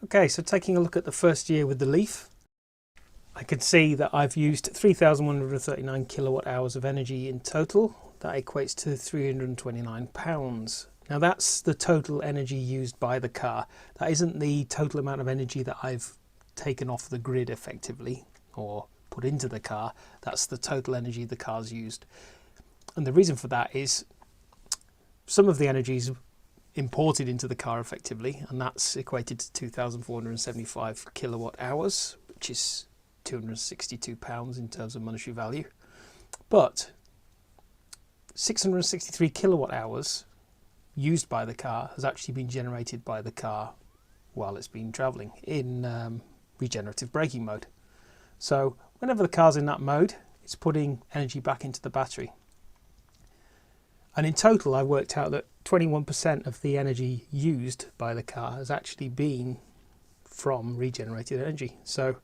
Okay, so taking a look at the first year with the Leaf, I can see that I've used 3,139 kilowatt hours of energy in total. That equates to £329. Now that's the total energy used by the car. That isn't the total amount of energy that I've taken off the grid effectively or put into the car. That's the total energy the car's used. And the reason for that is some of the energy is imported into the car effectively, and that's equated to 2,475 kilowatt hours, which is £262 in terms of monetary value. But 663 kilowatt hours used by the car has actually been generated by the car while it's been travelling in regenerative braking mode. So whenever the car's in that mode, it's putting energy back into the battery. And in total, I worked out that 21% of the energy used by the car has actually been from regenerated energy. So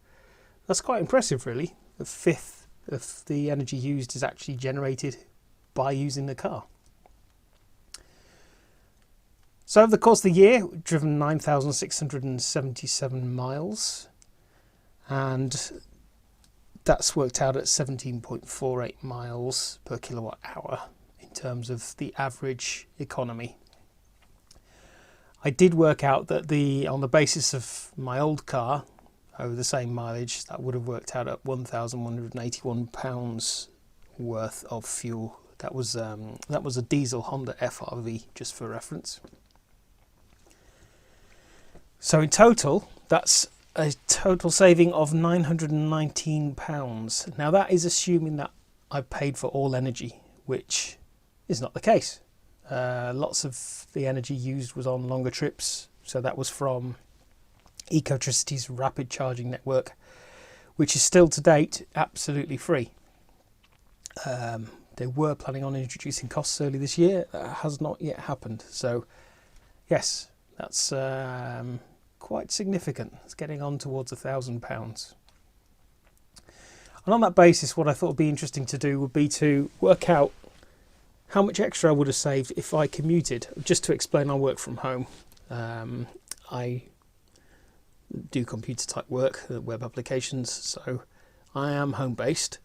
that's quite impressive, really. A fifth of the energy used is actually generated by using the car. So over the course of the year, we've driven 9,677 miles, and that's worked out at 17.48 miles per kilowatt hour in terms of the average economy. I did work out that on the basis of my old car, over the same mileage, that would have worked out at £1,181 worth of fuel. That was a diesel Honda FRV, just for reference. So in total, that's a total saving of £919. Now that is assuming that I paid for all energy, which is not the case. Lots of the energy used was on longer trips, so that was from Ecotricity's rapid charging network, which is still to date absolutely free. They were planning on introducing costs early this year. That has not yet happened. So yes, that's quite significant. It's getting on towards £1,000. And on that basis, what I thought would be interesting to do would be to work out how much extra I would have saved if I commuted. Just to explain, I work from home. I do computer type work, web applications, so I am home based.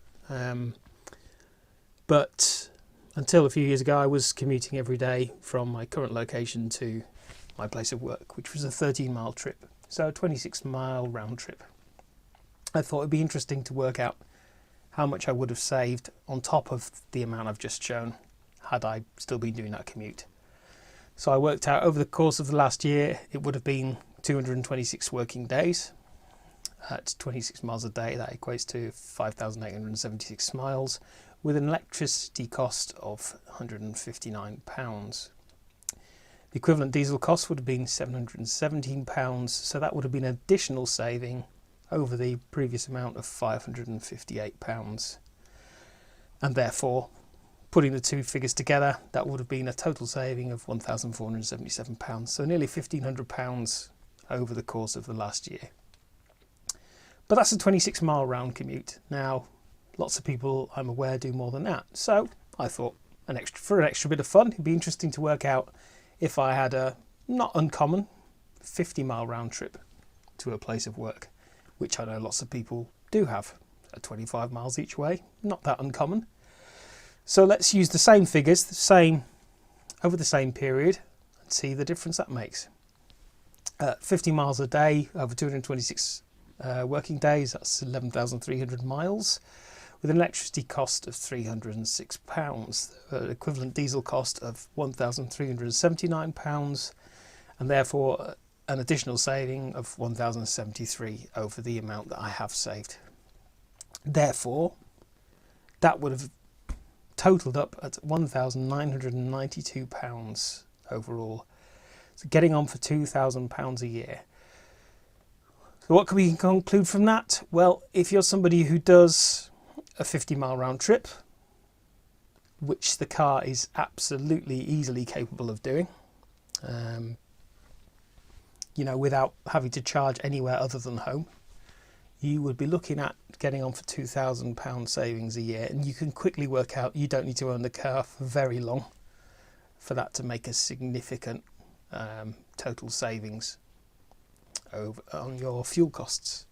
But until a few years ago, I was commuting every day from my current location to my place of work, which was a 13-mile trip, so a 26-mile round trip. I thought it'd be interesting to work out how much I would have saved on top of the amount I've just shown had I still been doing that commute. So I worked out over the course of the last year, it would have been 226 working days at 26 miles a day. That equates to 5,876 miles with an electricity cost of £159. The equivalent diesel cost would have been £717, so that would have been an additional saving over the previous amount of £558. And therefore, putting the two figures together, that would have been a total saving of £1,477, so nearly £1,500 over the course of the last year. But that's a 26-mile round commute. Now, lots of people, I'm aware, do more than that. So I thought for an extra bit of fun, it'd be interesting to work out if I had a not uncommon 50-mile round trip to a place of work, which I know lots of people do have, at 25 miles each way, not that uncommon. So let's use the same figures, over the same period, and see the difference that makes. 50 miles a day over 226 working days, that's 11,300 miles, with an electricity cost of £306, equivalent diesel cost of £1,379, and therefore an additional saving of £1,073 over the amount that I have saved. Therefore, that would have totaled up at £1,992 overall. So getting on for £2,000 a year. So what can we conclude from that? Well, if you're somebody who does a 50-mile round trip, which the car is absolutely easily capable of doing, without having to charge anywhere other than home, you would be looking at getting on for £2,000 savings a year. And you can quickly work out you don't need to own the car for very long for that to make a significant total savings. on your fuel costs.